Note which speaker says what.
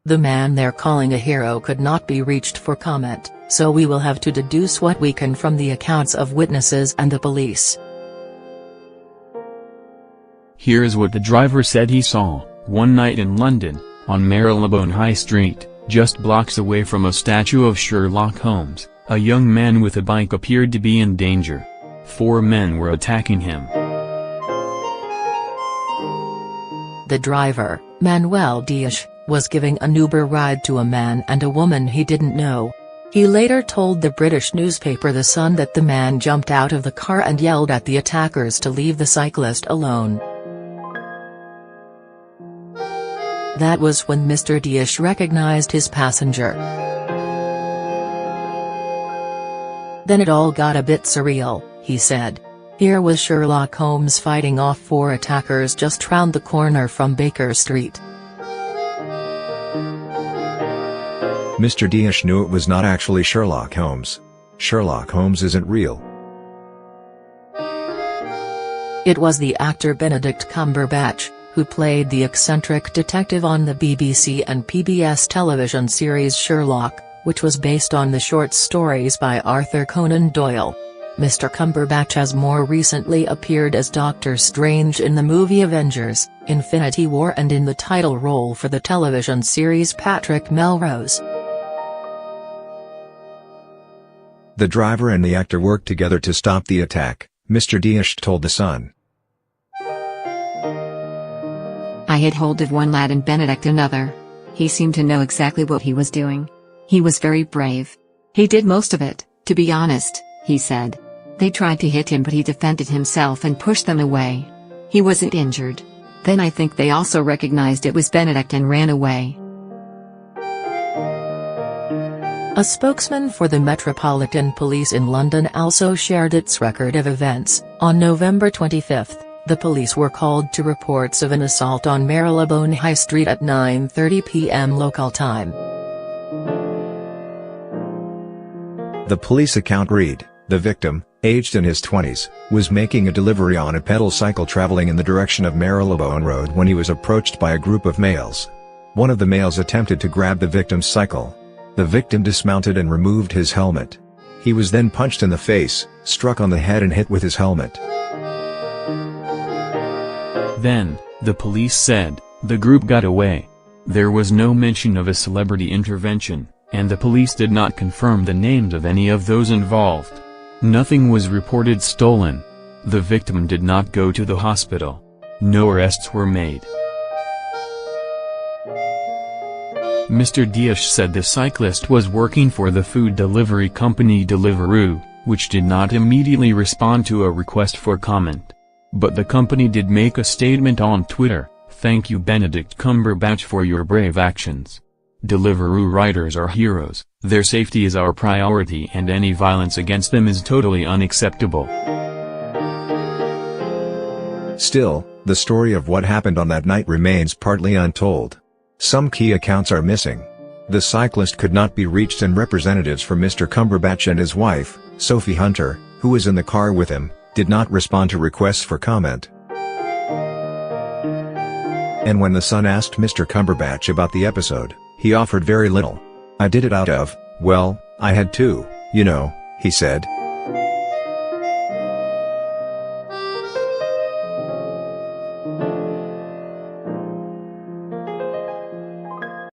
Speaker 1: The man they're calling a hero could not be reached for comment, so we will have to deduce what we can from the accounts of witnesses and the police.
Speaker 2: Here's what the driver said he saw, one night in London, on Marylebone High Street, just blocks away from a statue of Sherlock Holmes. A young man with a bike appeared to be in danger. 4 men were attacking him.
Speaker 1: The driver, Manuel Dias, was giving an Uber ride to a man and a woman he didn't know. He later told the British newspaper The Sun that the man jumped out of the car and yelled at the attackers to leave the cyclist alone. That was when Mr. Dias recognized his passenger. Then it all got a bit surreal, he said. Here was Sherlock Holmes fighting off 4 attackers just round the corner from Baker Street.
Speaker 3: Mr. Dias knew it was not actually Sherlock Holmes. Sherlock Holmes isn't real.
Speaker 1: It was the actor Benedict Cumberbatch, who played the eccentric detective on the BBC and PBS television series Sherlock, which was based on the short stories by Arthur Conan Doyle. Mr. Cumberbatch has more recently appeared as Doctor Strange in the movie Avengers: Infinity War and in the title role for the television series Patrick Melrose.
Speaker 3: The driver and the actor worked together to stop the attack, Mr. Dias told The Sun.
Speaker 4: I had hold of one lad and Benedict another. He seemed to know exactly what he was doing. He was very brave. He did most of it, to be honest, he said. They tried to hit him but he defended himself and pushed them away. He wasn't injured. Then I think they also recognized it was Benedict and ran away.
Speaker 1: A spokesman for the Metropolitan Police in London also shared its record of events. On November 25, the police were called to reports of an assault on Marylebone High Street at 9:30 p.m. local time.
Speaker 3: The police account read, the victim, aged in his 20s, was making a delivery on a pedal cycle traveling in the direction of Marylebone Road when he was approached by a group of males. One of the males attempted to grab the victim's cycle. The victim dismounted and removed his helmet. He was then punched in the face, struck on the head and hit with his helmet.
Speaker 2: Then, the police said, the group got away. There was no mention of a celebrity intervention, and the police did not confirm the names of any of those involved. Nothing was reported stolen. The victim did not go to the hospital. No arrests were made. Mr. Dias said the cyclist was working for the food delivery company Deliveroo, which did not immediately respond to a request for comment. But the company did make a statement on Twitter: "Thank you Benedict Cumberbatch for your brave actions. Deliveroo riders are heroes, their safety is our priority and any violence against them is totally unacceptable."
Speaker 3: Still, the story of what happened on that night remains partly untold. Some key accounts are missing. The cyclist could not be reached and representatives for Mr. Cumberbatch and his wife, Sophie Hunter, who was in the car with him, did not respond to requests for comment. And when The Sun asked Mr. Cumberbatch about the episode, he offered very little. "I did it out of, well, I had to, you know," he said.